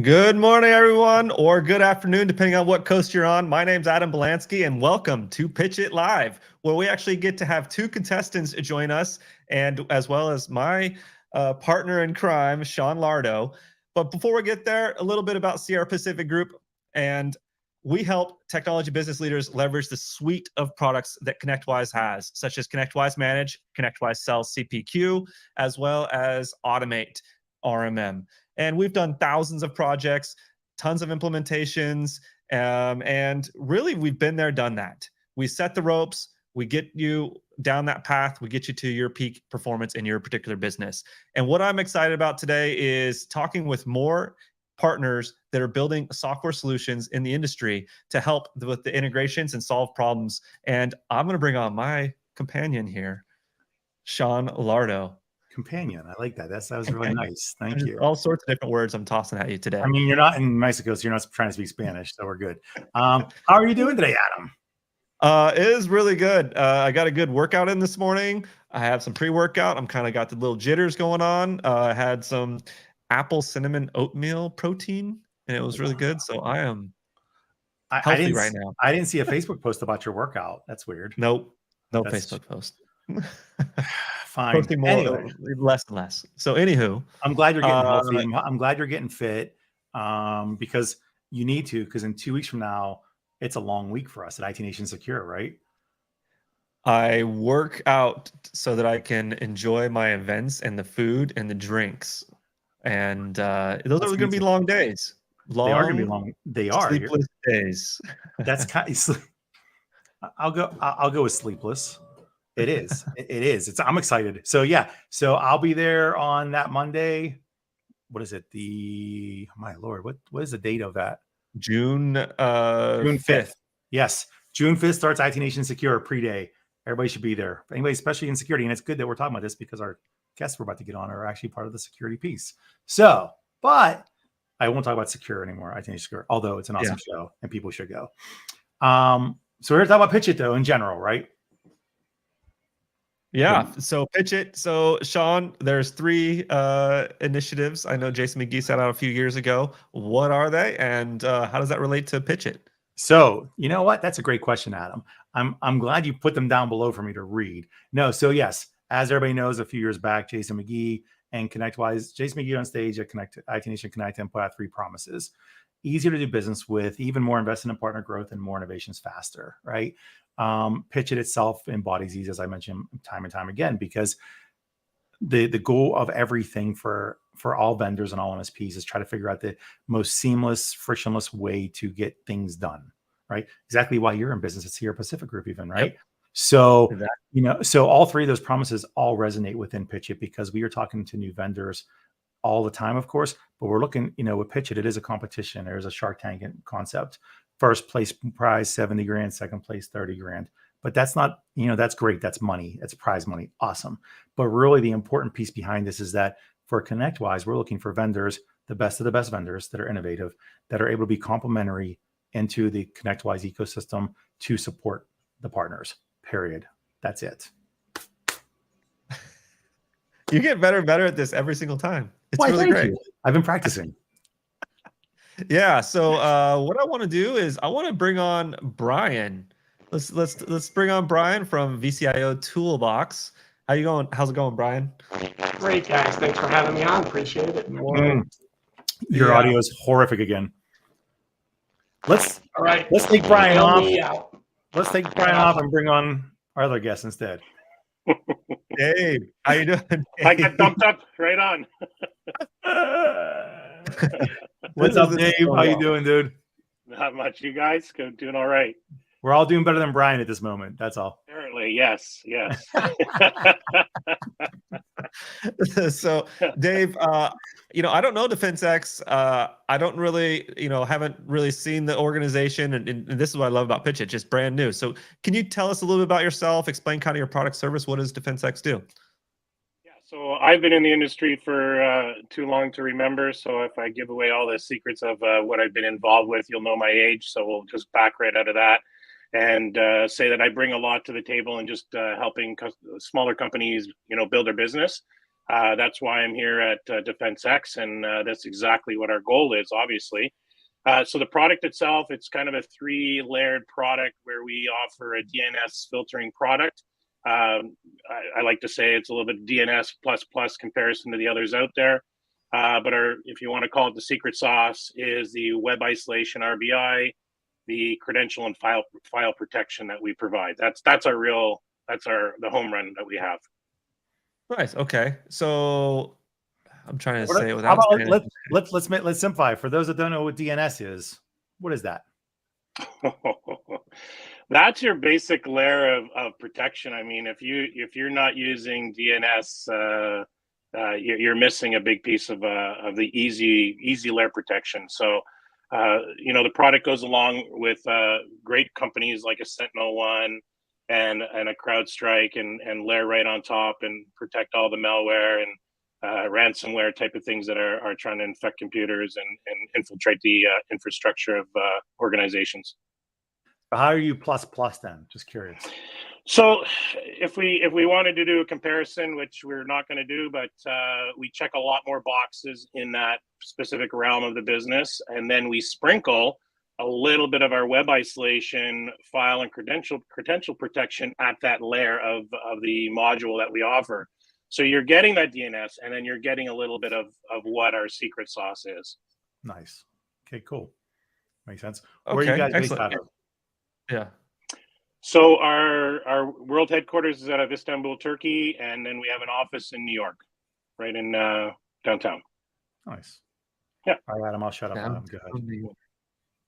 Good morning, everyone, or good afternoon, depending on what coast you're on. My name's Adam Belansky, and welcome to Pitch It Live, where we actually get to have two contestants join us, and as well as my partner in crime, Sean Lardo. But before we get there, a little bit about Sierra Pacific Group, and we help technology business leaders leverage the suite of products that ConnectWise has, such as ConnectWise Manage, ConnectWise Sell CPQ, as well as Automate RMM. And we've done thousands of projects, tons of implementations, and really we've been there, done that. We set the ropes, we get you down that path, we get you to your peak performance in your particular business. And what I'm excited about today is talking with more partners that are building software solutions in the industry to help with the integrations and solve problems. And I'm going to bring on my companion here, Sean Lardo. Companion. I like that. That was really nice. Thank you. All sorts of different words I'm tossing at you today. I mean, you're not in Mexico, so you're not trying to speak Spanish, so we're good. How are you doing today, Adam? It is really good. I got a good workout in this morning. I have some pre-workout. I'm kind of got the little jitters going on. I had some apple cinnamon oatmeal protein, and it was really good. So I am healthy right now. I didn't see a Facebook post about your workout. That's weird. Nope. No Facebook post. Fine. Posting more, anyway. Less and less. So anywho, I'm glad you're getting healthy. I'm glad you're getting fit because you need to, because in 2 weeks from now, it's a long week for us at IT Nation Secure, right? I work out so that I can enjoy my events and the food and the drinks. And those are going to be long days. They are going to be long. They are sleepless days. That's kind of, I'll go with sleepless. It is. It is. I'm excited. So yeah. So I'll be there on that Monday. What is it? My Lord, what is the date of that? June 5th. Yes. June 5th starts IT Nation Secure pre-day. Everybody should be there. Anybody, especially in security. And it's good that we're talking about this because our guests we're about to get on are actually part of the security piece. So, but I won't talk about secure anymore. IT Nation Secure, although it's an awesome show and people should go. So we're going to talk about PitchIT though in general, right? Yeah. So PitchIT. So Sean, there's 3 initiatives. I know Jason McGee set out a few years ago. What are they, and how does that relate to PitchIT? So you know what? That's a great question, Adam. I'm glad you put them down below for me to read. No. So yes, as everybody knows, a few years back, Jason McGee and ConnectWise, Jason McGee on stage at IT Nation Connect and put out 3 promises: easier to do business with, even more investment in partner growth, and more innovations faster. Right. PitchIT itself embodies these, as I mentioned time and time again, because the goal of everything for all vendors and all MSPs is try to figure out the most seamless, frictionless way to get things done, right? Exactly why you're in business at Sierra Pacific Group even, right? Yep. So, so all 3 of those promises all resonate within PitchIT because we are talking to new vendors all the time, of course, but we're looking, with PitchIT, it is a competition. There's a Shark Tank concept. First place prize, 70 grand, second place, 30 grand. But that's not, that's great. That's money. That's prize money. Awesome. But really the important piece behind this is that for ConnectWise, we're looking for vendors, the best of the best vendors that are innovative, that are able to be complementary into the ConnectWise ecosystem to support the partners, period. That's it. You get better and better at this every single time. It's really great. I've been practicing. Yeah. So what I want to do is I want to bring on Brian. Let's bring on Brian from vCIO Toolbox. How you going? How's it going, Brian? Great, guys. Thanks for having me on. Appreciate it. Your audio is horrific again. Let's take Brian off. Let's take Brian off and bring on our other guest instead. Dave, how you doing? Dave? I got dumped up right on. What's up, Dave? How you doing, dude? Not much. You guys doing all right? We're all doing better than Brian at this moment. That's all. Apparently, yes. So, Dave, I don't know DefensX. I don't really, haven't really seen the organization, and this is what I love about PitchIT, just brand new. So, can you tell us a little bit about yourself? Explain kind of your product service. What does DefensX do? So I've been in the industry for too long to remember. So if I give away all the secrets of what I've been involved with, you'll know my age. So we'll just back right out of that and say that I bring a lot to the table and just helping smaller companies, build their business. That's why I'm here at DefensX, and that's exactly what our goal is, obviously. So the product itself, it's kind of a 3-layered product where we offer a DNS filtering product. I like to say it's a little bit DNS plus comparison to the others out there. But if you want to call it the secret sauce, is the web isolation RBI, the credential and file protection that we provide. That's the home run that we have. Nice. Okay. So I'm trying to say How without about saying let's simplify. For those that don't know what DNS is, what is that? That's your basic layer of protection. I mean, if you're not using DNS, you're missing a big piece of the easy layer protection. So, the product goes along with great companies like a SentinelOne and a CrowdStrike and layer right on top and protect all the malware and ransomware type of things that are trying to infect computers and infiltrate the infrastructure of organizations. How are you plus then? Just curious. So if we wanted to do a comparison, which we're not going to do, but we check a lot more boxes in that specific realm of the business, and then we sprinkle a little bit of our web isolation, file and credential protection at that layer of the module that we offer. So you're getting that DNS, and then you're getting a little bit of what our secret sauce is. Nice. Okay, cool. Makes sense. Okay, Where are you guys based excellent. out of? Yeah. So our world headquarters is out of Istanbul, Turkey, and then we have an office in New York, right in downtown. Nice. Yeah. All right, Adam, I'll shut up. Adam, go ahead.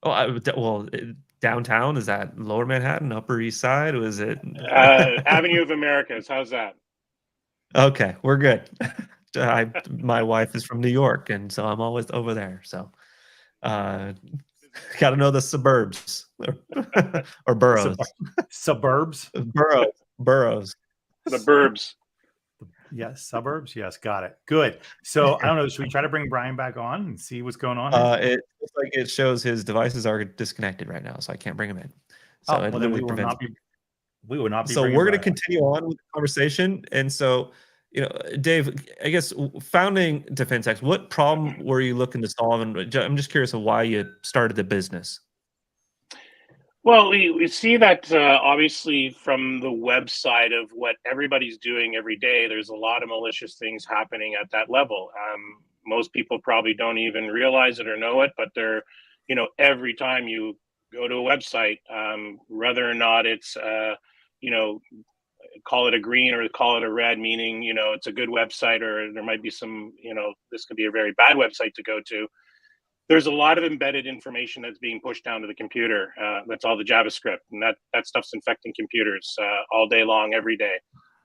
Oh, downtown, is that Lower Manhattan, Upper East Side? Was it Avenue of Americas? How's that? Okay, we're good. My wife is from New York, and so I'm always over there. So, got to know the suburbs or boroughs. Suburbs. Boroughs. The burbs. Yes, suburbs. Yes, got it. Good. So I don't know. Should we try to bring Brian back on and see what's going on? It looks like it shows his devices are disconnected right now, so I can't bring him in. So well, then we will not be. We will not be. So we're going to continue on with the conversation, and so Dave, I guess founding DefensX, what problem were you looking to solve? And I'm just curious of why you started the business. Well, we see that obviously from the website of what everybody's doing every day, there's a lot of malicious things happening at that level. Most people probably don't even realize it or know it, but they're, every time you go to a website, whether or not it's, call it a green or call it a red, meaning, it's a good website, or there might be some, this could be a very bad website to go to. There's a lot of embedded information that's being pushed down to the computer. That's all the JavaScript, and that stuff's infecting computers all day long, every day.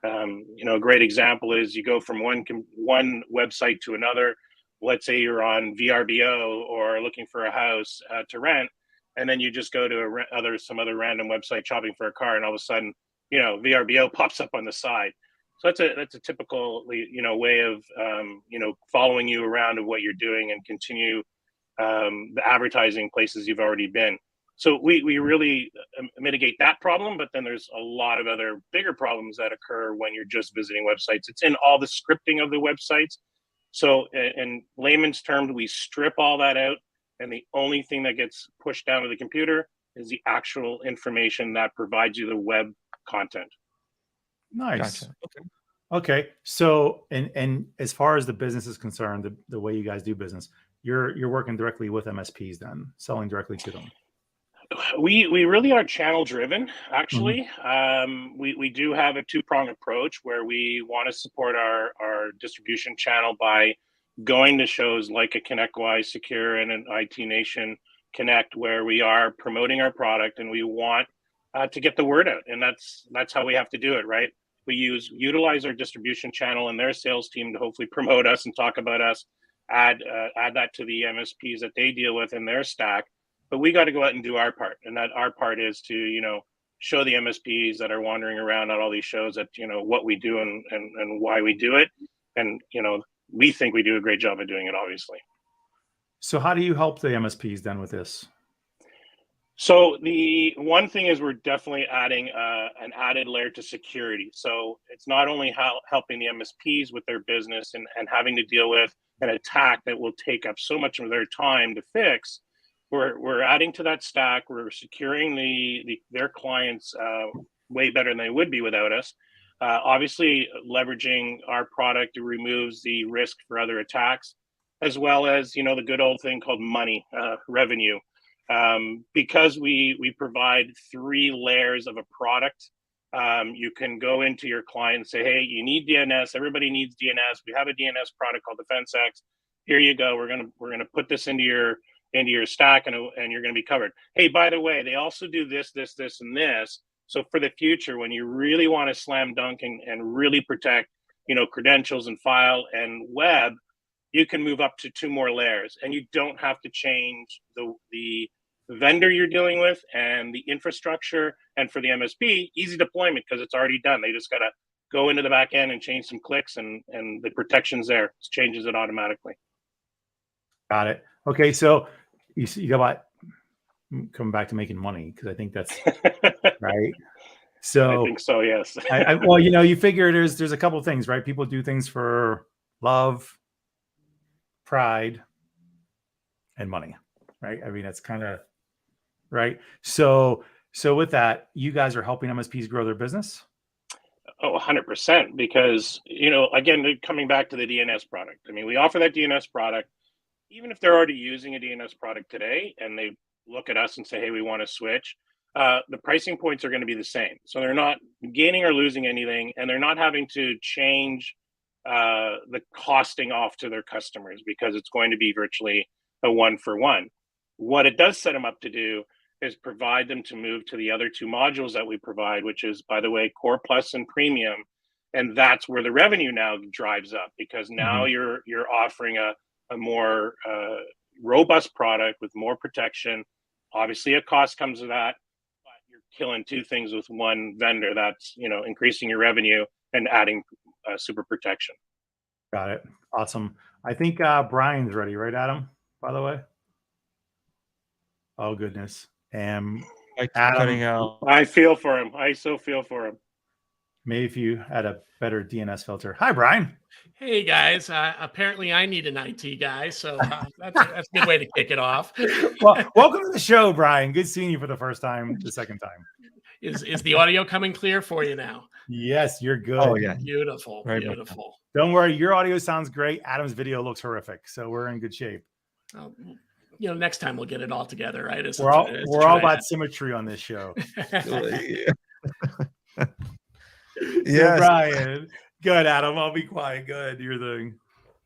A great example is you go from one website to another. Let's say you're on VRBO or looking for a house to rent, and then you just go to some other random website shopping for a car, and all of a sudden, VRBO pops up on the side. So that's a typical way of following you around of what you're doing and continue the advertising places you've already been. So we really mitigate that problem, but then there's a lot of other bigger problems that occur when you're just visiting websites. It's in all the scripting of the websites. So in layman's terms, we strip all that out, and the only thing that gets pushed down to the computer is the actual information that provides you the web content. Nice. Gotcha. Okay. So, and as far as the business is concerned, the way you guys do business, you're working directly with MSPs, then selling directly to them. We really are channel driven, actually. Mm-hmm. We do have a two-pronged approach where we want to support our distribution channel by going to shows like a ConnectWise, Secure, and an IT Nation Connect, where we are promoting our product, and we want to get the word out, and that's how we have to do it, right? We utilize our distribution channel and their sales team to hopefully promote us and talk about us, add that to the MSPs that they deal with in their stack. But we got to go out and do our part, and that our part is to show the MSPs that are wandering around at all these shows that what we do and why we do it, and we think we do a great job of doing it, obviously. So how do you help the MSPs then with this? So the one thing is we're definitely adding an added layer to security. So it's not only helping the MSPs with their business and having to deal with an attack that will take up so much of their time to fix. We're adding to that stack. We're securing their clients way better than they would be without us. Obviously, leveraging our product removes the risk for other attacks, as well as the good old thing called money revenue. Because we provide 3 layers of a product, you can go into your client and say, hey, you need DNS. Everybody needs DNS. We have a DNS product called DefensX. Here you go. We're gonna put this into your stack, and you're gonna be covered. Hey, by the way, they also do this, and this. So for the future, when you really want to slam dunk and really protect, credentials and file and web, you can move up to 2 more layers, and you don't have to change the vendor you're dealing with and the infrastructure. And for the MSP, easy deployment because it's already done. They just got to go into the back end and change some clicks, and the protection's there. It changes it automatically. Got it. Okay, so you got about coming back to making money, because I think that's right. So I think so, yes. well, you figure there's a couple of things, right? People do things for love, pride, and money, right? I mean, that's kind of right. So with that, you guys are helping MSPs grow their business? Oh, 100%. Because, again, coming back to the DNS product. I mean, we offer that DNS product. Even if they're already using a DNS product today and they look at us and say, hey, we want to switch, the pricing points are going to be the same. So they're not gaining or losing anything, and they're not having to change the costing off to their customers, because it's going to be virtually a 1-for-1. What it does set them up to do is provide them to move to the other 2 modules that we provide, which is, by the way, Core Plus and Premium. And that's where the revenue now drives up, because now you're offering a more robust product with more protection. Obviously, a cost comes with that, but you're killing 2 things with one vendor. That's increasing your revenue and adding super protection. Got it. Awesome. I think Brian's ready, right, Adam? By the way. Oh goodness. Adam, Cutting out. I feel for him. I so feel for him. Maybe if you had a better DNS filter. Hi, Brian. Hey guys, apparently I need an IT guy, so that's a good way to kick it off. Well, welcome to the show, Brian. Good seeing you for the first time, the second time. Is the audio coming clear for you now? Yes, you're good. Oh yeah. Beautiful, Very beautiful. Don't worry, your audio sounds great. Adam's video looks horrific, so we're in good shape. Next time we'll get it all together, right? We're all about symmetry on this show. Yes. Brian. Good, Adam. I'll be quiet. Good. Your thing.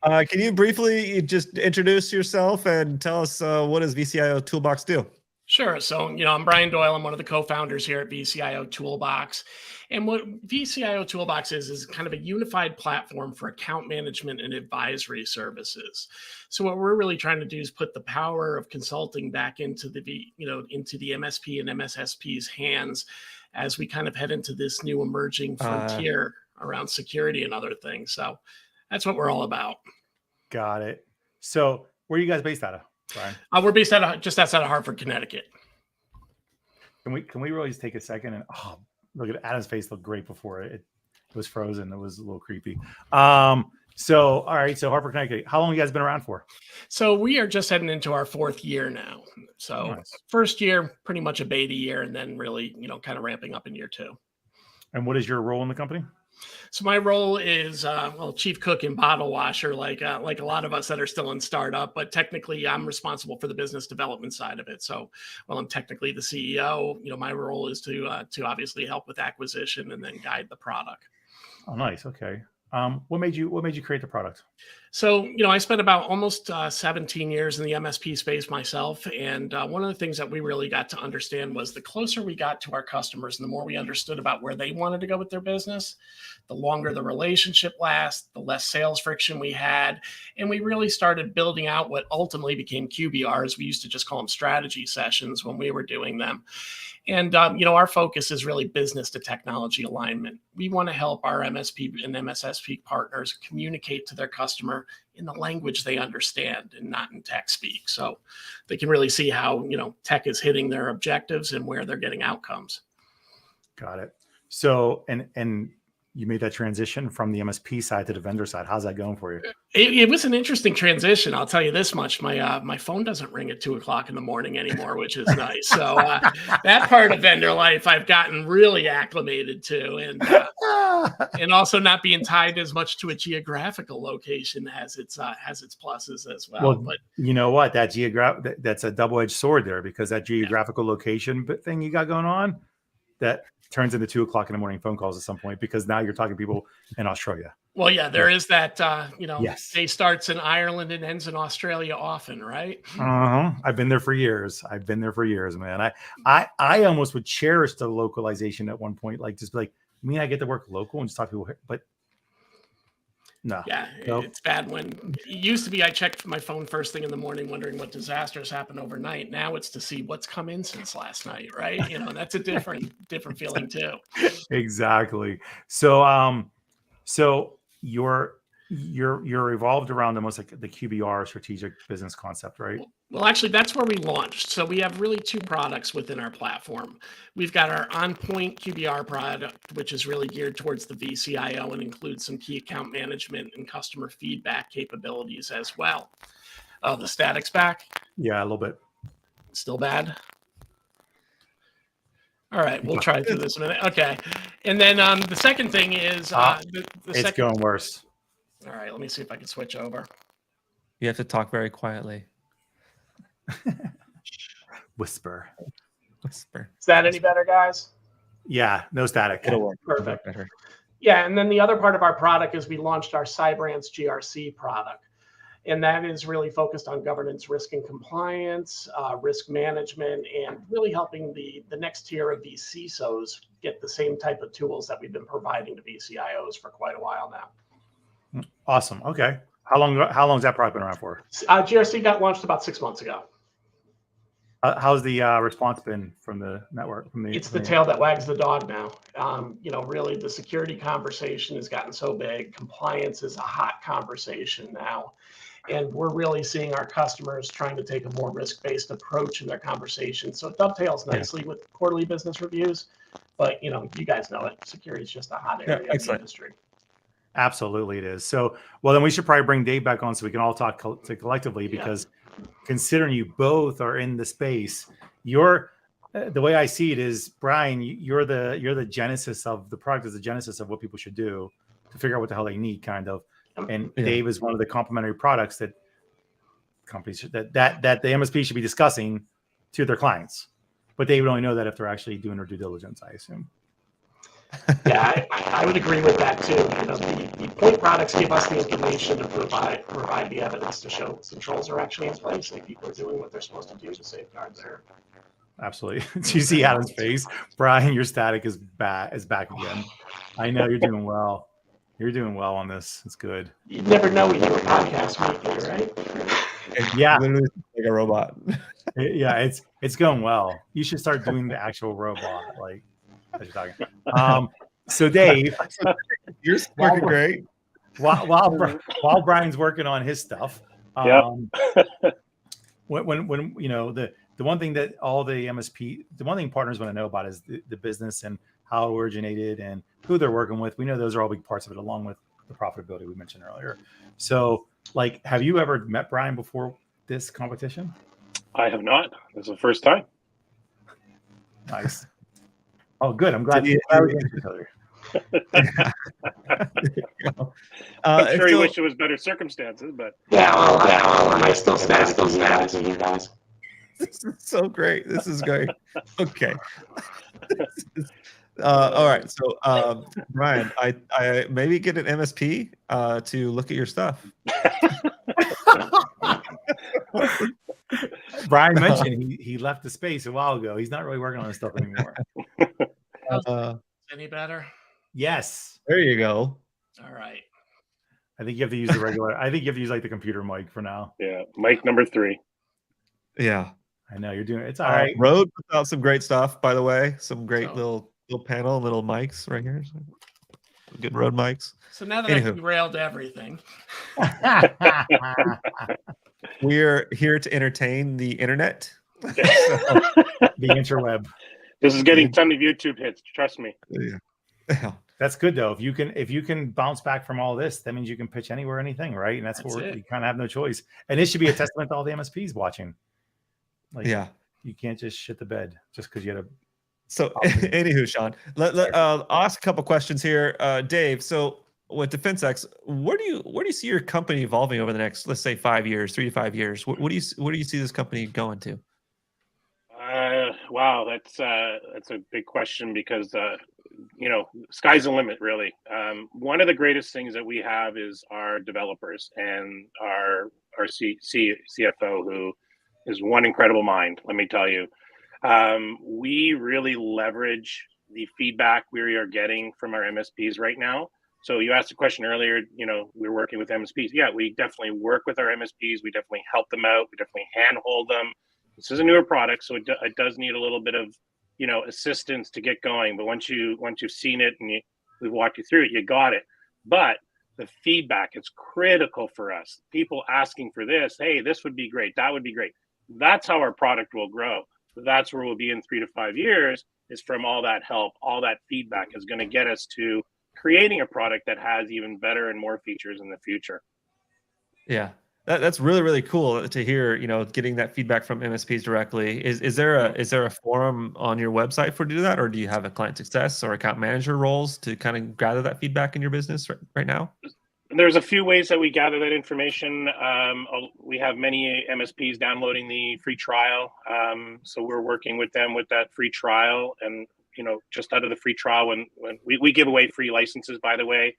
Can you briefly just introduce yourself and tell us what does vCIO Toolbox do? Sure. So, I'm Brian Doyle. I'm one of the co-founders here at vCIO Toolbox. And what vCIO Toolbox is kind of a unified platform for account management and advisory services. So what we're really trying to do is put the power of consulting back into the MSP and MSSP's hands as we kind of head into this new emerging frontier around security and other things. So that's what we're all about. Got it. So where are you guys based out of, Brian? We're based just outside of Hartford, Connecticut. Can we really just take a second and look at Adam's face looked great before it was frozen. It was a little creepy. So all right, so Hartford, Connecticut. How long have you guys been around for? So we are just heading into our 4th year now. So nice. First year, pretty much a beta year, and then really, kind of ramping up in year 2. And what is your role in the company? So my role is chief cook and bottle washer, like a lot of us that are still in startup. But technically, I'm responsible for the business development side of it. So while I'm technically the CEO, my role is to obviously help with acquisition and then guide the product. Oh, nice. Okay. What made you create the product? So, I spent about almost 17 years in the MSP space myself. And one of the things that we really got to understand was the closer we got to our customers and the more we understood about where they wanted to go with their business, the longer the relationship lasts, the less sales friction we had. And we really started building out what ultimately became QBRs. We used to just call them strategy sessions when we were doing them. And, our focus is really business to technology alignment. We want to help our MSP and MSSP partners communicate to their customer in the language they understand and not in tech speak. So they can really see how, tech is hitting their objectives and where they're getting outcomes. Got it. So, and you made that transition from the MSP side to the vendor side. How's that going for you? It was an interesting transition. I'll tell you this much: my phone doesn't ring at 2:00 in the morning anymore, which is nice. So that part of vendor life I've gotten really acclimated to, and also not being tied as much to a geographical location has its pluses as well. But you know what? That's a double-edged sword there, because that geographical location thing you got going on, that turns into 2:00 in the morning phone calls at some point, because now you're talking to people in Australia. Well, yeah, there is that, Yes. day starts in Ireland and ends in Australia often, right? I've been there for years. Man. I almost would cherish the localization at one point, like just like, I get to work local and just talk to people, but no. Yeah, nope. It's bad when it used to be I checked my phone first thing in the morning, wondering what disasters happened overnight. Now it's to see what's come in since last night, right? That's a different feeling too. Exactly. So you're evolved around almost like the QBR, strategic business concept, right? Well, actually, that's where we launched. So we have really two products within our platform. We've got our on-point QBR product, which is really geared towards the vCIO and includes some key account management and customer feedback capabilities as well. Oh, the static's back? Yeah, a little bit. Still bad? All right, we'll try through this in a minute. Okay. And then the second thing is it's going worse. All right, let me see if I can switch over. You have to talk very quietly. Whisper. Is that any better, guys? Yeah, no static. It'll work. Perfect. Better. Yeah, and then the other part of our product is we launched our Cybrance GRC product. And that is really focused on governance, risk and compliance, risk management, and really helping the next tier of these CISOs get the same type of tools that we've been providing to vCIOs for quite a while now. Awesome. Okay. How long has that product been around for? GRC got launched about 6 months ago. How's the response been from the network? It's the tail that wags the dog now. Really the security conversation has gotten so big. Compliance is a hot conversation now. And we're really seeing our customers trying to take a more risk-based approach in their conversation. So it dovetails nicely with quarterly business reviews. But, you guys know it. Security is just a hot area of the industry. Absolutely it is. So, well, then we should probably bring Dave back on so we can all talk collectively, because considering you both are in the space, the way I see it is, Brian, you're the genesis of the product, is the genesis of what people should do to figure out what the hell they need, kind of. And Dave is one of the complementary products that companies that the MSP should be discussing to their clients. But they would only know that if they're actually doing their due diligence, I assume. Yeah, I would agree with that too. The point products give us the information to provide the evidence to show controls are actually in place and people are doing what they're supposed to do to safeguard there. Absolutely. Do you see Adam's face? Brian, your static is back again. I know you're doing well. You're doing well on this. It's good. You never know when you're a podcast maker, right? Yeah, literally like a robot. Yeah, it's going well. You should start doing the actual robot, like as you're talking. So Dave, you're working great. While Brian's working on his stuff, when the one thing that all the MSP, the one thing partners want to know about is the business and how it originated and who they're working with. We know those are all big parts of it, along with the profitability we mentioned earlier. So, have you ever met Brian before this competition? I have not. This is the first time. Nice. Oh, good. I'm glad you each other. I'm sure you wish it was better circumstances, but I still stand with you guys. This is so great. This is great. Okay. All right. So, Brian, I maybe get an MSP to look at your stuff. Brian mentioned he left the space a while ago. He's not really working on this stuff anymore. Any better? Yes. There you go. All right. I think you have to use the regular. I think you have to use like the computer mic for now. Yeah, mic number 3. Yeah. I know you're doing it. It's all right. Rode puts out some great stuff, by the way. Some great So- little panel, little mics right here. Good Rode mics. So now that I Anywho. derailed everything, We're here to entertain the internet. The interweb. This is getting ton of YouTube hits. Trust me. Yeah. That's good though. If you can bounce back from all this, that means you can pitch anywhere, anything, right? And that's what you kind of have no choice. And this should be a testament to all the MSPs watching. Like, Yeah. You can't just shit the bed just because you had a. So, anywho, Sean, I'll ask a couple questions here. Dave, so with DefensX, where do you see your company evolving over the next, let's say, 5 years, 3 to 5 years? What do you see this company going to? Wow, that's a big question because sky's the limit, really. One of the greatest things that we have is our developers and our CFO, who is one incredible mind. Let me tell you, we really leverage the feedback we are getting from our MSPs right now. So you asked a question earlier, we're working with MSPs. Yeah, we definitely work with our MSPs. We definitely help them out. We definitely handhold them. This is a newer product, so it does need a little bit of, assistance to get going. But once you've seen it and we've walked you through it, you got it. But the feedback is critical for us. People asking for this, hey, this would be great. That would be great. That's how our product will grow. That's where we'll be in 3 to 5 years, is from all that help, all that feedback is going to get us to creating a product that has even better and more features in the future. Yeah. That's really, really cool to hear, getting that feedback from MSPs directly. Is there a forum on your website for to do that, or do you have a client success or account manager roles to kind of gather that feedback in your business right now? There's a few ways that we gather that information. We have many MSPs downloading the free trial. So we're working with them with that free trial, and just out of the free trial, when we give away free licenses, by the way,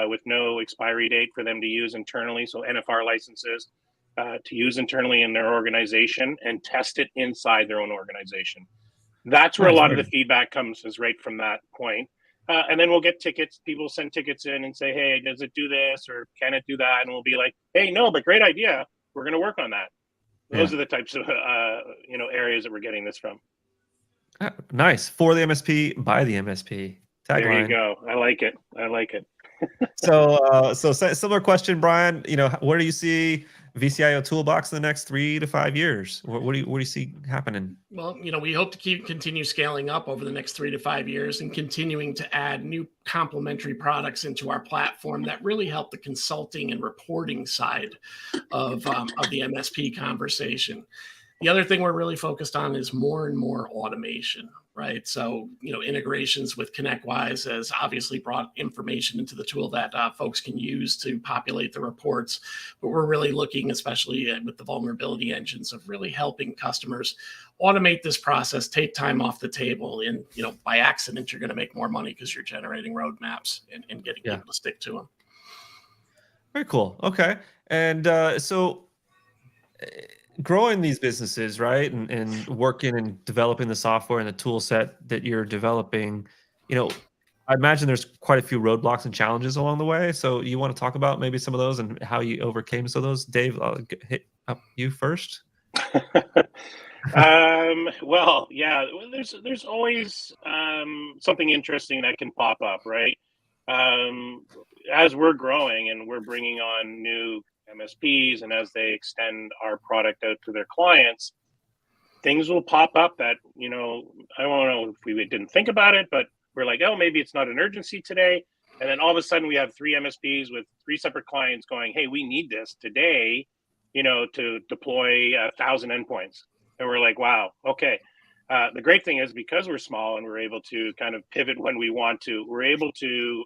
with no expiry date for them to use internally. So NFR licenses to use internally in their organization and test it inside their own organization. That's where a lot of the feedback comes, is right from that point. And then we'll get tickets. People send tickets in and say, hey, does it do this or can it do that? And we'll be like, hey, no, but great idea. We're going to work on that. Those are the types of areas that we're getting this from. Nice. For the MSP, by the MSP. Tagline. There you go. I like it. So similar question, Brian. Where do you see vCIO Toolbox in the next 3 to 5 years? What do you see happening? Well, we hope to continue scaling up over the next 3 to 5 years and continuing to add new complementary products into our platform that really help the consulting and reporting side of the MSP conversation. The other thing we're really focused on is more and more automation, right? So, integrations with ConnectWise has obviously brought information into the tool that folks can use to populate the reports. But we're really looking, especially with the vulnerability engines, of really helping customers automate this process, take time off the table. And, by accident, you're going to make more money because you're generating roadmaps and getting people to stick to them. Very cool. Okay. And growing these businesses, right, and working and developing the software and the tool set that you're developing, I imagine there's quite a few roadblocks and challenges along the way. So you want to talk about maybe some of those and how you overcame some of those? Dave, I'll hit up you first. Well, yeah, there's always something interesting that can pop up, right? As we're growing and we're bringing on new MSPs, and as they extend our product out to their clients, things will pop up that, I don't know if we didn't think about it, but we're like, oh, maybe it's not an urgency today. And then all of a sudden we have 3 MSPs with 3 separate clients going, hey, we need this today, to deploy 1,000 endpoints. And we're like, wow, okay. The great thing is, because we're small and we're able to kind of pivot when we want to, we're able to,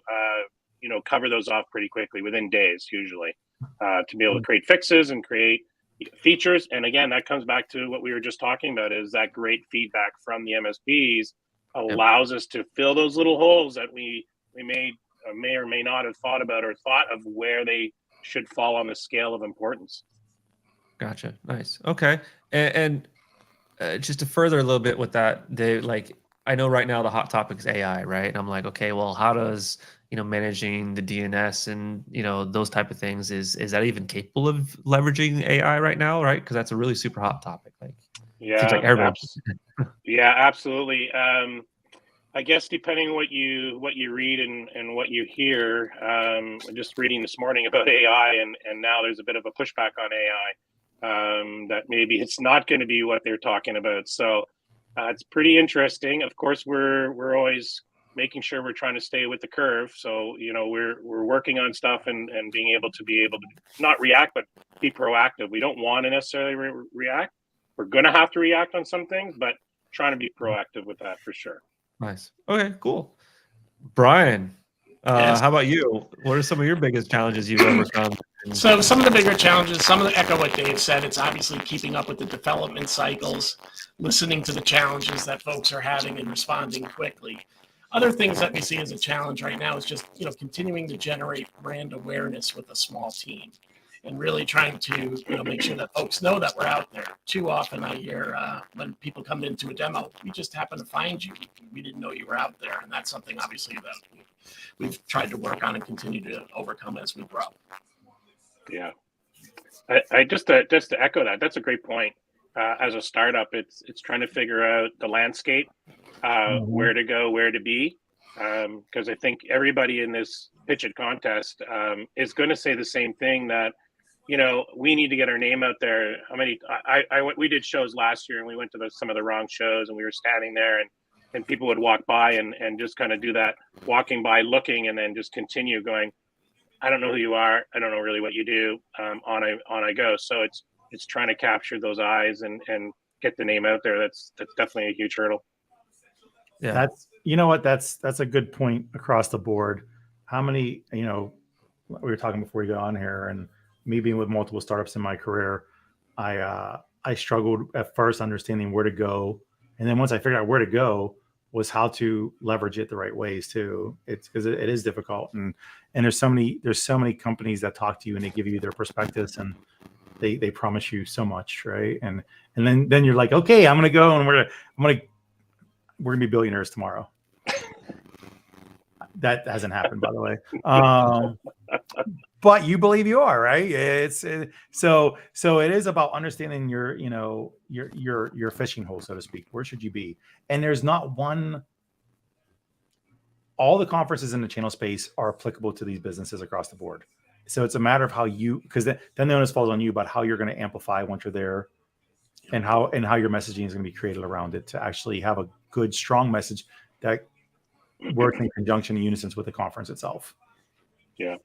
cover those off pretty quickly within days, usually. To be able to create fixes and create features. And again, that comes back to what we were just talking about, is that great feedback from the MSPs allows us to fill those little holes that we may or may not have thought about, or thought of where they should fall on the scale of importance. Gotcha. Nice. Okay. And just to further a little bit with that, I know right now the hot topic is AI, right? And I'm like, okay, well, how does managing the DNS and those type of things, is that even capable of leveraging AI right now, right? Because that's a really super hot topic. Yeah, Seems like everybody. yeah, absolutely. I guess depending what you read and what you hear, just reading this morning about AI, and now there's a bit of a pushback on AI, that maybe it's not going to be what they're talking about. So it's pretty interesting. Of course, we're always making sure we're trying to stay with the curve. So we're working on stuff and being able to not react, but be proactive. We don't want to necessarily react. We're going to have to react on some things, but trying to be proactive with that for sure. Nice. Okay, cool. Brian, Yes. how about you? What are some of your biggest challenges you've overcome? So some of the bigger challenges, some of the echo what Dave said, it's obviously keeping up with the development cycles, listening to the challenges that folks are having and responding quickly. Other things that we see as a challenge right now is just, continuing to generate brand awareness with a small team and really trying to, make sure that folks know that we're out there. Too often I hear when people come into a demo, we just happen to find you. We didn't know you were out there. And that's something obviously that we've tried to work on and continue to overcome as we grow. Yeah, I just to echo that. That's a great point. As a startup, it's trying to figure out the landscape, where to go, where to be, because I think everybody in this PitchIT contest is going to say the same thing, that we need to get our name out there. We did shows last year, and we went to some of the wrong shows, and we were standing there, and people would walk by and just kind of do that, walking by, looking, and then just continue going, I don't know who you are. I don't know really what you do. On I go. So it's trying to capture those eyes and get the name out there. That's definitely a huge hurdle. Yeah, that's a good point across the board. How many, we were talking before we got on here, and me being with multiple startups in my career, I struggled at first understanding where to go, and then once I figured out where to go, was how to leverage it the right ways too. It's because it is difficult, and there's so many companies that talk to you and they give you their perspectives, and they promise you so much, right? And then you're like, okay, I'm gonna go and we're gonna be billionaires tomorrow. That hasn't happened, by the way. But you believe you are, right? So it is about understanding your fishing hole, so to speak. Where should you be? And there's not one. All the conferences in the channel space are applicable to these businesses across the board. So it's a matter of how you, because then the onus falls on you about how you're going to amplify once you're there, and how your messaging is going to be created around it to actually have a good, strong message that works in conjunction in unison with the conference itself. Yeah.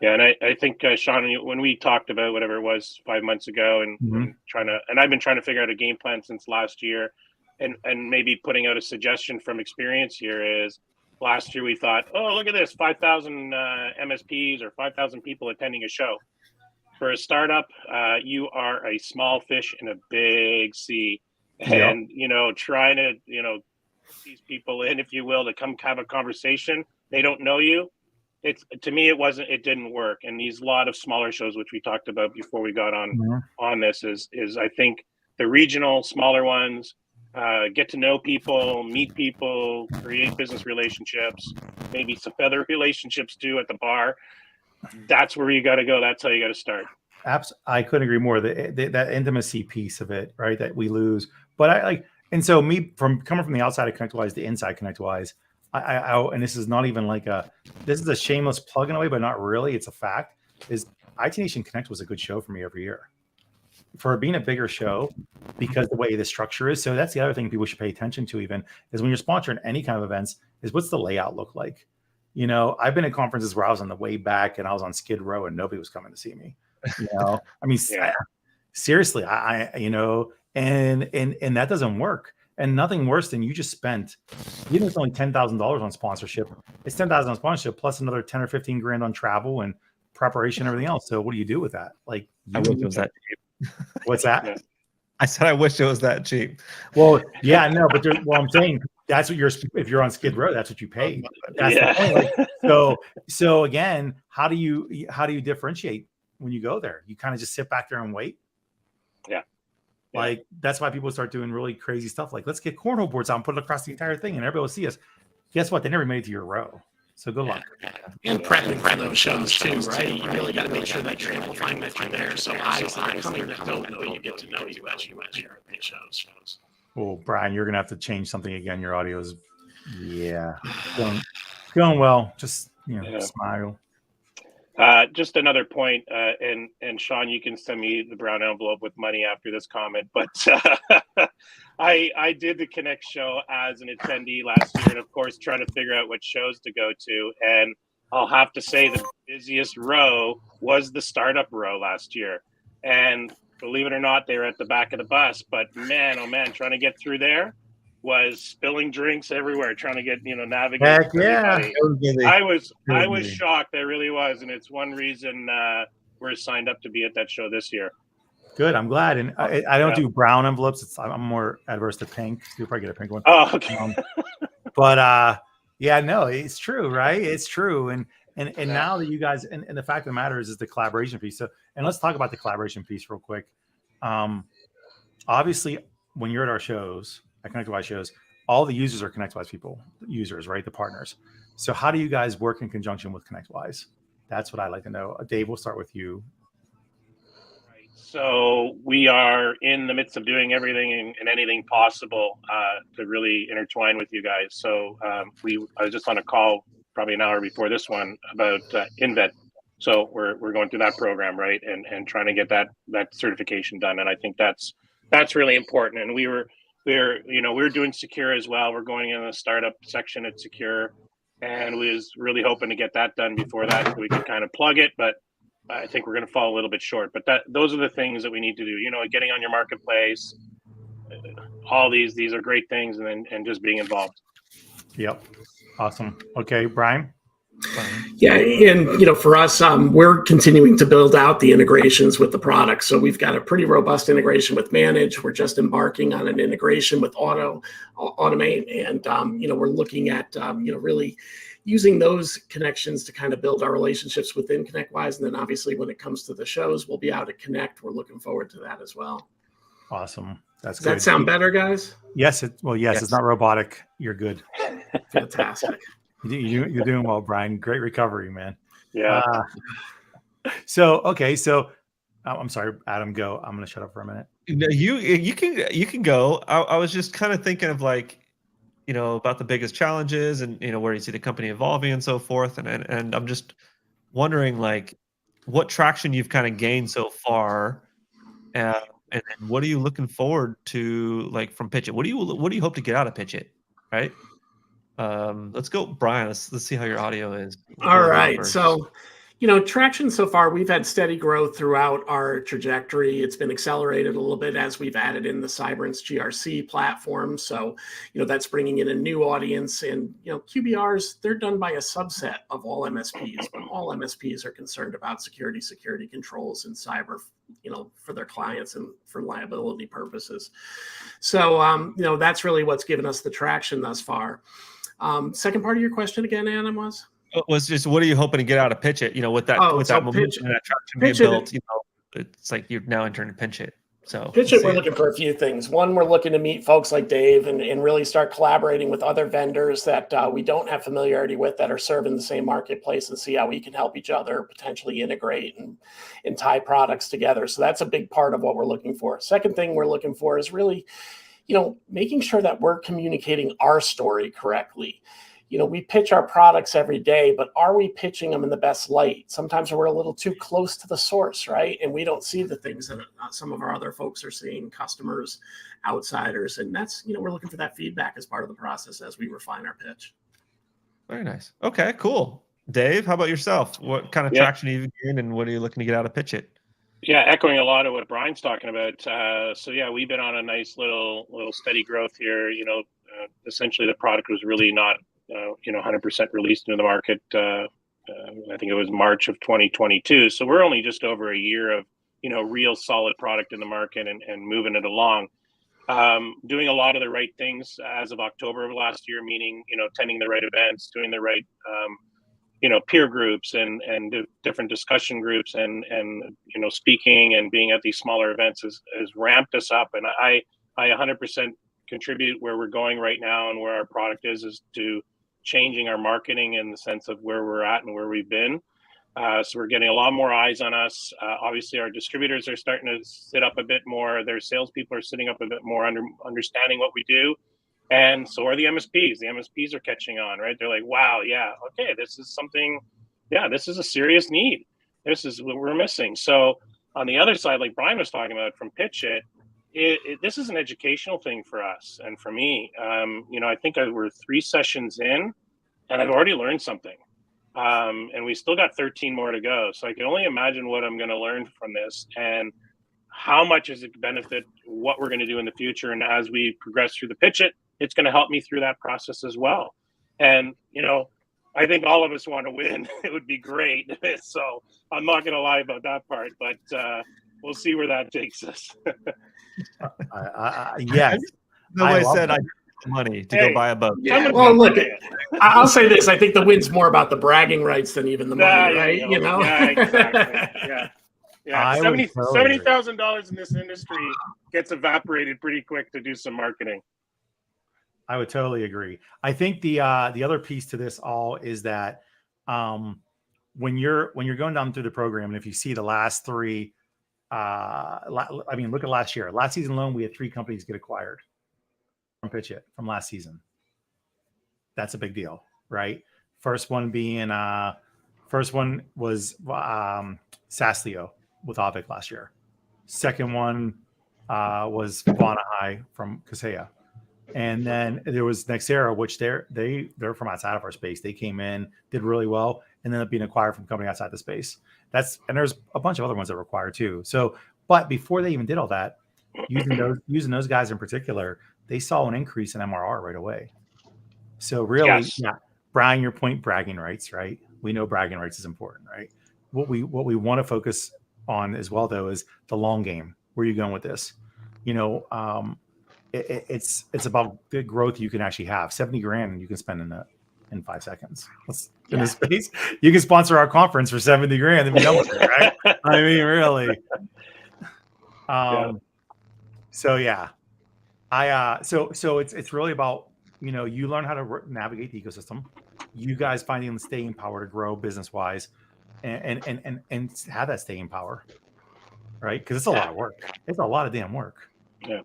Yeah, and I think Sean, when we talked about whatever it was 5 months ago, and I've been trying to figure out a game plan since last year, and maybe putting out a suggestion from experience here is, last year we thought, oh, look at this, 5,000 MSPs or 5,000 people attending a show. For a startup, you are a small fish in a big sea, and trying to these people in, if you will, to come have a conversation. They don't know you. To me, it didn't work. And these lot of smaller shows, which we talked about before we got on this, is I think the regional smaller ones, get to know people, meet people, create business relationships, maybe some other relationships too at the bar. That's where you got to go. That's how you got to start. I couldn't agree more. That intimacy piece of it, right, that we lose. But and so me coming from the outside of ConnectWise to inside ConnectWise, and this is not even this is a shameless plug in a way, but not really. It's a fact. Is IT Nation Connect was a good show for me every year, for being a bigger show, because the way the structure is. So that's the other thing people should pay attention to, even, is when you're sponsoring any kind of events, is what's the layout look like? I've been at conferences where I was on the way back and I was on Skid Row and nobody was coming to see me. I mean, seriously, and that doesn't work. And nothing worse than you just spent, even if it's only $10,000 on sponsorship, it's $10,000 on sponsorship plus another 10 or 15 grand on travel and preparation and everything else. So what do you do with that? I wish it was that cheap. What's that? Yeah. I said I wish it was that cheap. Well, yeah, no, but I'm saying that's what if you're on Skid Row, that's what you pay. That's the point. So again, how do you differentiate when you go there? You kind of just sit back there and wait. Yeah. That's why people start doing really crazy stuff. Let's get cornhole boards out and put it across the entire thing and everybody will see us. Guess what? They never made it to your row. So good luck. And prepping for those shows too, right? You really got to make sure that you're amplifying that you're there. So eyes that are coming that don't know you get to know you as you share at these shows. Oh, Brian, you're gonna have to change something again. Your audio is, going well. Just smile. Just another point, and Sean, you can send me the brown envelope with money after this comment. But I did the Connect show as an attendee last year, and of course, trying to figure out what shows to go to. And I'll have to say the busiest row was the startup row last year. And believe it or not, they were at the back of the bus. But man, oh man, trying to get through there was spilling drinks everywhere, trying to get navigate. Heck yeah. I was shocked. I really was, and it's one reason we're signed up to be at that show this year. Good. I'm glad. And I don't do brown envelopes. I'm more adverse to pink. You'll probably get a pink one. Oh, okay. But no, it's true, right? It's true. And now that you guys, and the fact of the matter is the collaboration piece. So, and let's talk about the collaboration piece real quick. Obviously, when you're at our shows, at ConnectWise shows, all the users are ConnectWise users, right? The partners. So how do you guys work in conjunction with ConnectWise? That's what I'd like to know. Dave, we'll start with you. Right. So we are in the midst of doing everything and anything possible to really intertwine with you guys. So I was just on a call probably an hour before this one about Unveiled. So we're going through that program, right? And trying to get that certification done. And I think that's really important. And we're doing Secure as well. We're going in the startup section at Secure, and we was really hoping to get that done before that so we can kind of plug it. But I think we're going to fall a little bit short. But those are the things that we need to do. Getting on your marketplace, all these are great things, and just being involved. Yep, awesome. Okay, Brian. Yeah, and for us, we're continuing to build out the integrations with the product. So we've got a pretty robust integration with Manage. We're just embarking on an integration with Automate, and we're looking at really using those connections to kind of build our relationships within ConnectWise. And then obviously when it comes to the shows, we'll be out to Connect. We're looking forward to that as well. Awesome. Does that sound better, guys? Yes. Yes. It's not robotic. You're good. Fantastic. You're doing well, Brian. Great recovery, man. Yeah. So I'm sorry, Adam, go. I'm going to shut up for a minute. No, you can go. I was just kind of thinking of about the biggest challenges and where you see the company evolving and so forth. And I'm just wondering what traction you've kind of gained so far, and what are you looking forward to from PitchIT? What do you hope to get out of PitchIT? Right. Let's go, Brian. Let's see how your audio is. All right. So, traction so far, we've had steady growth throughout our trajectory. It's been accelerated a little bit as we've added in the Cyberance GRC platform. So, that's bringing in a new audience. And, QBRs, they're done by a subset of all MSPs, but all MSPs are concerned about security controls and cyber, for their clients and for liability purposes. So, that's really what's given us the traction thus far. Second part of your question again, Adam, was just what are you hoping to get out of PitchIT? With that momentum and that traction being built, it's like you're now entering PitchIT. So PitchIT, we're looking for a few things. One, we're looking to meet folks like Dave and really start collaborating with other vendors that we don't have familiarity with that are serving the same marketplace and see how we can help each other potentially integrate and tie products together. So that's a big part of what we're looking for. Second thing we're looking for is really making sure that we're communicating our story correctly. We pitch our products every day, but are we pitching them in the best light? Sometimes we're a little too close to the source, right? And we don't see the things that some of our other folks are seeing, customers, outsiders. And that's, we're looking for that feedback as part of the process as we refine our pitch. Very nice. Okay, cool. Dave, how about yourself? What kind of traction have you gained and what are you looking to get out of PitchIT? Yeah, echoing a lot of what Brian's talking about. We've bing on a nice little steady growth here. Essentially the product was really not, 100% released into the market. I think it was March of 2022. So we're only just over a year of, real solid product in the market and moving it along. Doing a lot of the right things as of October of last year, meaning, attending the right events, doing the right, peer groups and different discussion groups and speaking and being at these smaller events has ramped us up. And I 100% contribute where we're going right now and where our product is to changing our marketing in the sense of where we're at and where we've been. So we're getting a lot more eyes on us. Obviously, our distributors are starting to sit up a bit more. Their salespeople are sitting up a bit more, understanding what we do. And so are the MSPs. The MSPs are catching on, right? They're like, wow, yeah, okay, this is something, yeah, this is a serious need. This is what we're missing. So on the other side, like Brian was talking about from PitchIT, this is an educational thing for us and for me. I think we're 3 sessions in and I've already learned something. And we still got 13 more to go. So I can only imagine what I'm going to learn from this and how much is it benefit what we're going to do in the future. And as we progress through the PitchIT, it's going to help me through that process as well. And, I think all of us want to win. It would be great. So I'm not going to lie about that part, but we'll see where that takes us. Yes. No way said I have the money to go buy a boat. Yeah, well, look, I'll say this. I think the win's more about the bragging rights than even the money, right? Yeah, exactly. Yeah. $70,000 in this industry gets evaporated pretty quick to do some marketing. I would totally agree. I think the other piece to this all is that when you're going down through the program, and if you see the last 3, look at last year. Last season alone, we had 3 companies get acquired from PitchIT from last season. That's a big deal, right? First one was Saslio with Avik last year. Second one was Vanahai from Kaseya. And then there was Nexera, which they're from outside of our space. They came in, did really well, and ended up being acquired from a company outside the space. And there's a bunch of other ones that were acquired too. So, but before they even did all that, using those guys in particular, they saw an increase in MRR right away. So really, yeah, Brian, your point, bragging rights, right? We know bragging rights is important, right? What we want to focus on as well, though, is the long game. Where are you going with this? It's about the growth you can actually have. $70,000 you can spend in 5 seconds. In this space, you can sponsor our conference for $70,000 and be done with it, right? I mean, really. So yeah, so it's really about you learn how to navigate the ecosystem. You guys finding the staying power to grow business wise, and have that staying power, right? Because it's a lot of work. It's a lot of damn work. Yeah.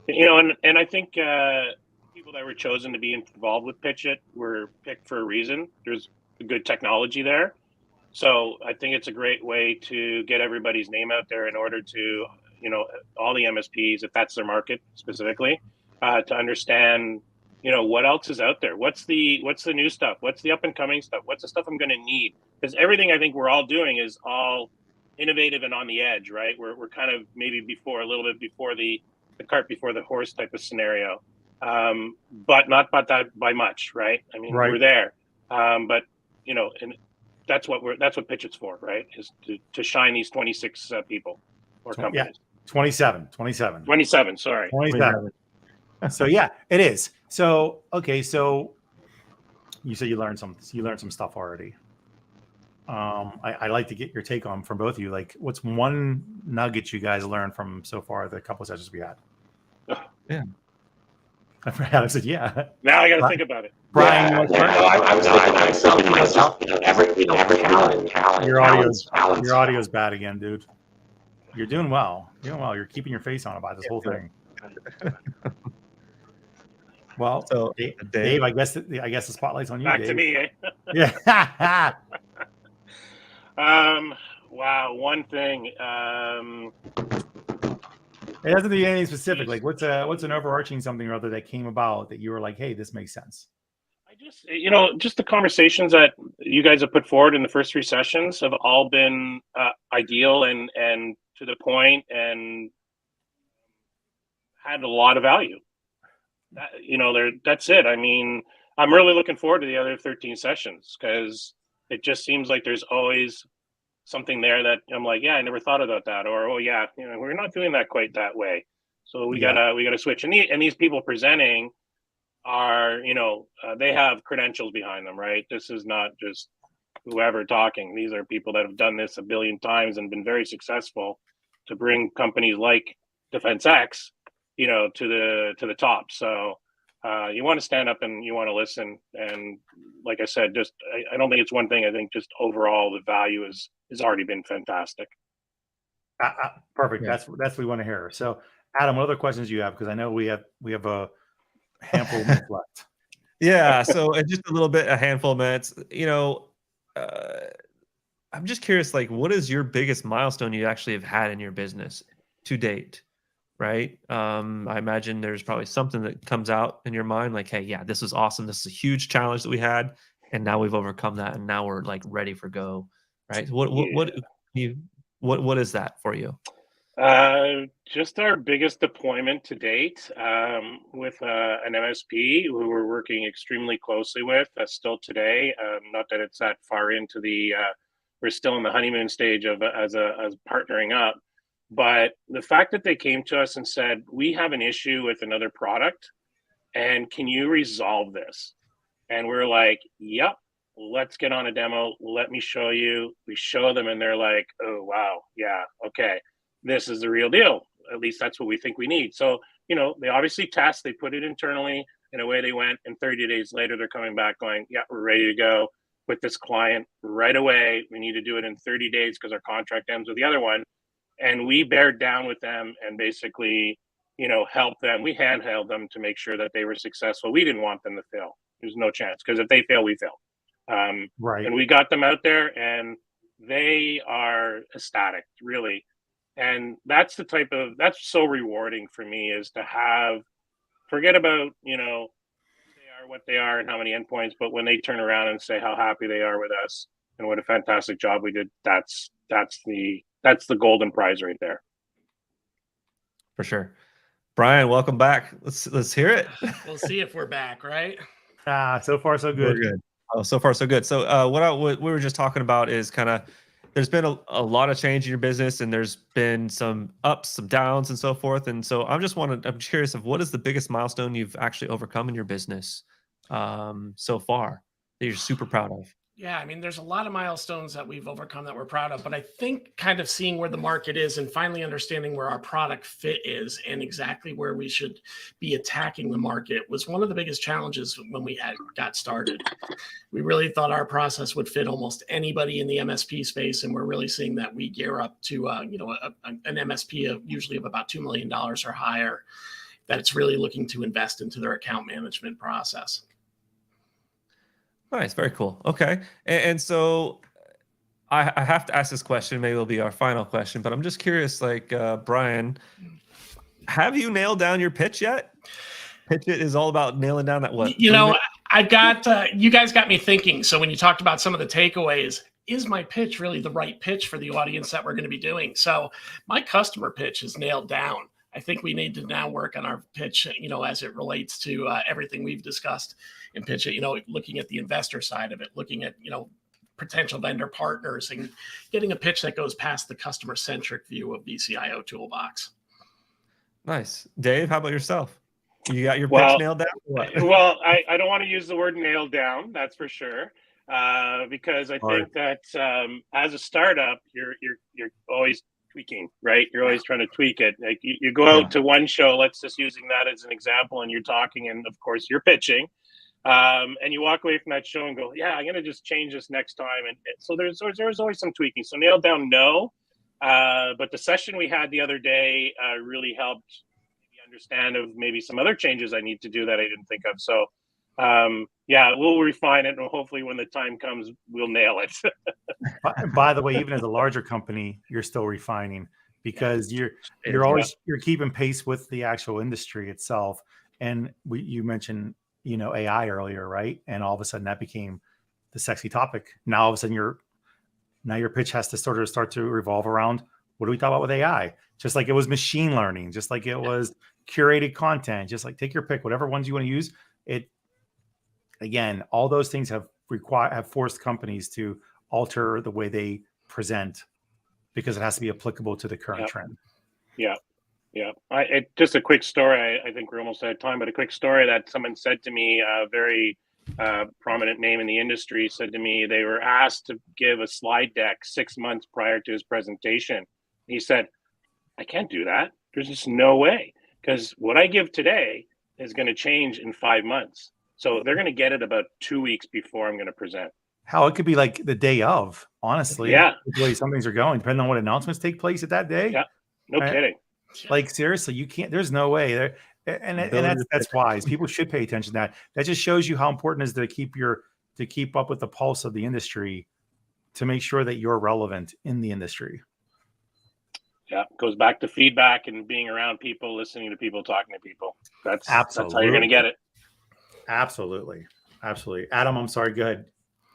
And I think people that were chosen to be involved with PitchIT were picked for a reason. There's good technology there. So I think it's a great way to get everybody's name out there in order to, all the MSPs, if that's their market specifically, to understand, what else is out there? What's the new stuff? What's the up and coming stuff? What's the stuff I'm going to need? Because everything I think we're all doing is all innovative and on the edge, right? We're kind of maybe a little bit before the cart before the horse type of scenario, but not by much, right? I mean, We're there, but and that's what PitchIT's for, right? Is to shine these 26 people or companies. Yeah, 27. Sorry, 27. So yeah, it is. So okay, so you said you learned some stuff already. I like to get your take on from both of you. Like, what's one nugget you guys learned from so far the couple of sessions we had? Yeah. Adam said, "Yeah." Now I got to think about it. Brian, I was thinking to myself, every talent. Your audio's bad again, dude. You're doing well. You're keeping your face on about this whole thing. Well, so Dave, I guess the spotlight's on you. Back Dave. To me, eh? Yeah. Wow. One thing. It doesn't be anything specific. Like, what's an overarching something or other that came about that you were like, hey, this makes sense? I just, just the conversations that you guys have put forward in the first 3 sessions have all been ideal and to the point and had a lot of value. That's it. I mean, I'm really looking forward to the other 13 sessions because it just seems like there's always something there that I'm like, yeah, I never thought about that, or oh yeah, we're not doing that quite that way. So we gotta switch. And these people presenting are, they have credentials behind them, right? This is not just whoever talking. These are people that have done this a billion times and been very successful to bring companies like DefensX, to the top. So You want to stand up and you want to listen. And like I said, just I don't think it's one thing. I think just overall the value has already been fantastic. Perfect. Yeah. That's what we want to hear. So, Adam, what other questions do you have? Because I know we have a handful of minutes left. Yeah. So just a handful of minutes. I'm just curious, like, what is your biggest milestone you actually have had in your business to date? Right. I imagine there's probably something that comes out in your mind, like, hey, yeah, this was awesome. This is a huge challenge that we had, and now we've overcome that, and now we're like ready for go. Right. What is that for you? Just our biggest deployment to date with an MSP who we're working extremely closely with still today. Not that it's that far into the, we're still in the honeymoon stage of as partnering up. But the fact that they came to us and said, we have an issue with another product, and can you resolve this? And we're like, yep, let's get on a demo. Let me show you. We show them, and they're like, oh, wow, yeah, okay. This is the real deal. At least that's what we think we need. So, they obviously test, they put it internally, and away they went. And 30 days later, they're coming back going, yeah, we're ready to go with this client right away. We need to do it in 30 days because our contract ends with the other one. And we bared down with them and basically, helped them. We handheld them to make sure that they were successful. We didn't want them to fail. There's no chance, because if they fail, we fail. Right. And we got them out there, and they are ecstatic, really. And that's that's so rewarding for me, is to forget about, they are what they are and how many endpoints, but when they turn around and say how happy they are with us and what a fantastic job we did, that's the golden prize right there. For sure. Brian, welcome back. Let's hear it. We'll see if we're back, right? So far so good. We're good. Oh, so far so good. So what we were just talking about is kind of, there's been a lot of change in your business, and there's been some ups, some downs, and so forth. And so I'm curious of what is the biggest milestone you've actually overcome in your business so far that you're super proud of? Yeah, I mean, there's a lot of milestones that we've overcome that we're proud of, but I think kind of seeing where the market is and finally understanding where our product fit is and exactly where we should be attacking the market was one of the biggest challenges when we got started. We really thought our process would fit almost anybody in the MSP space, and we're really seeing that we gear up to an MSP of usually of about $2 million or higher, that it's really looking to invest into their account management process. Nice. Very cool. Okay. And so I have to ask this question. Maybe it'll be our final question, but I'm just curious, like, Brian, have you nailed down your pitch yet? PitchIT is all about nailing down that what? I've got, you guys got me thinking. So when you talked about some of the takeaways, is my pitch really the right pitch for the audience that we're going to be doing? So my customer pitch is nailed down. I think we need to now work on our pitch, as it relates to everything we've discussed in PitchIT, looking at the investor side of it, looking at, potential vendor partners, and getting a pitch that goes past the customer-centric view of vCIO Toolbox. Nice. Dave, how about yourself? You got your pitch nailed down? Well, I don't want to use the word nailed down, that's for sure. Because I think that as a startup, you're always tweaking, right? You're always trying to tweak it. Like you go out to one show, let's just using that as an example, and you're talking, and of course you're pitching, and you walk away from that show and go, yeah, I'm going to just change this next time. And so there's always some tweaking. So nailed down, no. But the session we had the other day really helped me understand of maybe some other changes I need to do that I didn't think of. So we'll refine it, and hopefully when the time comes, we'll nail it. By the way, even as a larger company, you're still refining, because you're keeping pace with the actual industry itself. And you mentioned, AI earlier, right? And all of a sudden that became the sexy topic. Now all of a sudden your pitch has to start to revolve around, what do we talk about with AI? Just like it was machine learning, just like it was curated content, just like take your pick, whatever ones you want to use. It, again, all those things have forced companies to alter the way they present, because it has to be applicable to the current trend. Yeah. Just a quick story. I think we're almost out of time, but a quick story that someone said to me, a very prominent name in the industry, said to me, they were asked to give a slide deck 6 months prior to his presentation. He said, I can't do that. There's just no way, because what I give today is going to change in 5 months. So they're going to get it about 2 weeks before I'm going to present. How it could be like the day of, honestly. Yeah. The way some things are going, depending on what announcements take place at that day. Yeah. No kidding. Like seriously, you can't. There's no way there. And that's wise. People should pay attention to that. That just shows you how important it is to keep up with the pulse of the industry, to make sure that you're relevant in the industry. Yeah, it goes back to feedback and being around people, listening to people, talking to people. That's how you're going to get it. Absolutely. Adam, I'm sorry. Go ahead.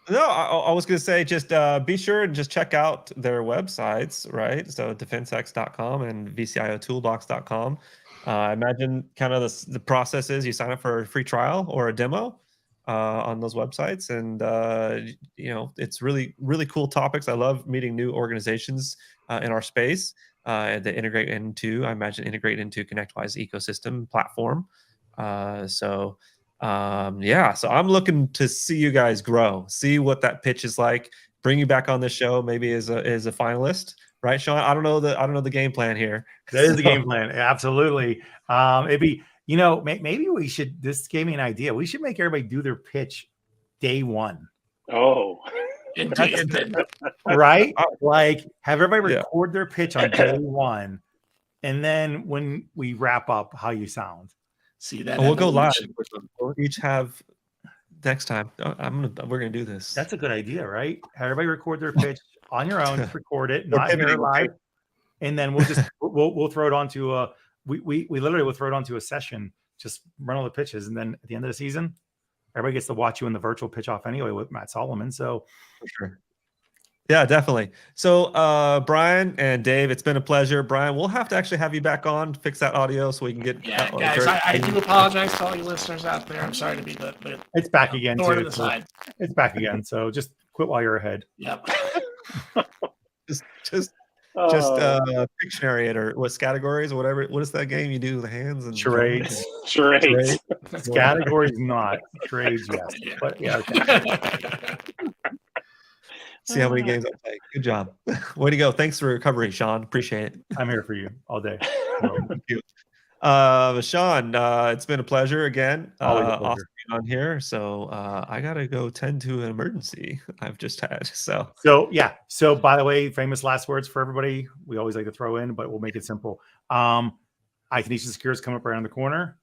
No, I was going to say, just be sure and just check out their websites, right? So defensX.com and vCIOtoolbox.com. I imagine kind of the process is you sign up for a free trial or a demo on those websites. And, it's really, really cool topics. I love meeting new organizations in our space that integrate into ConnectWise ecosystem platform. So I'm looking to see you guys grow, see what that pitch is like, bring you back on the show, maybe as a finalist, right, Sean? I don't know the game plan here. That is the game plan. Absolutely. Maybe we should, this gave me an idea. We should make everybody do their pitch day one. Oh, right? Like have everybody record their pitch on day one. And then when we wrap up, how you sound. See that? We'll go live. We'll each have next time. We're gonna do this. That's a good idea, right? Have everybody record their pitch on your own, just record it, not hear it live, and then we'll just we'll throw it onto we literally will throw it onto a session, just run all the pitches, and then at the end of the season, everybody gets to watch you in the virtual pitch off anyway with Matt Solomon. So for sure. Yeah, definitely. So, Brian and Dave, it's been a pleasure. Brian, we'll have to actually have you back on, fix that audio so we can get. Yeah, guys, I do apologize to all you listeners out there. I'm sorry to be the it's back again. Too, to the side. It's back again. So just quit while you're ahead. Yep. just Pictionary it, or what categories or whatever. What is that game you do with the hands and charades? Charades. Categories not charades. Yes, but yeah. Okay. See how many games I play. Good job. Way to go. Thanks for recovery, Sean. Appreciate it. I'm here for you all day. Thank you. Sean, it's been a pleasure again. Awesome being on here. So I gotta go tend to an emergency I've just had. So yeah. So by the way, famous last words for everybody. We always like to throw in, but we'll make it simple. IT Secure is coming up around the corner.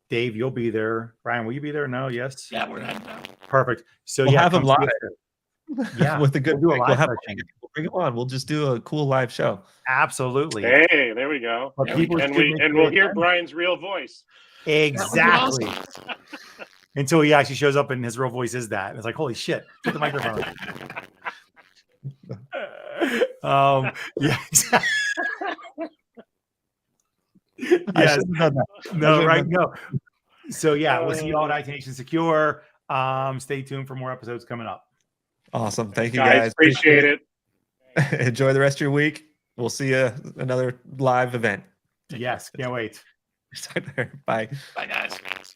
Dave, you'll be there. Brian, will you be there? No, yes. Yeah, we're heading out. Perfect. So we'll have him live. Yeah, with a good we'll we'll bring it on. We'll just do a cool live show. Absolutely. Hey, there we go. We'll hear Brian's real voice. Exactly. Until he actually shows up and his real voice is that. It's like, holy shit, get the microphone. Yeah. Yes. No, right. No. So yeah, we'll see you all at IT Secure. Stay tuned for more episodes coming up. Awesome. Thank you guys. Appreciate it. Enjoy the rest of your week. We'll see you another live event. Yes. Can't wait. Bye. Bye, guys.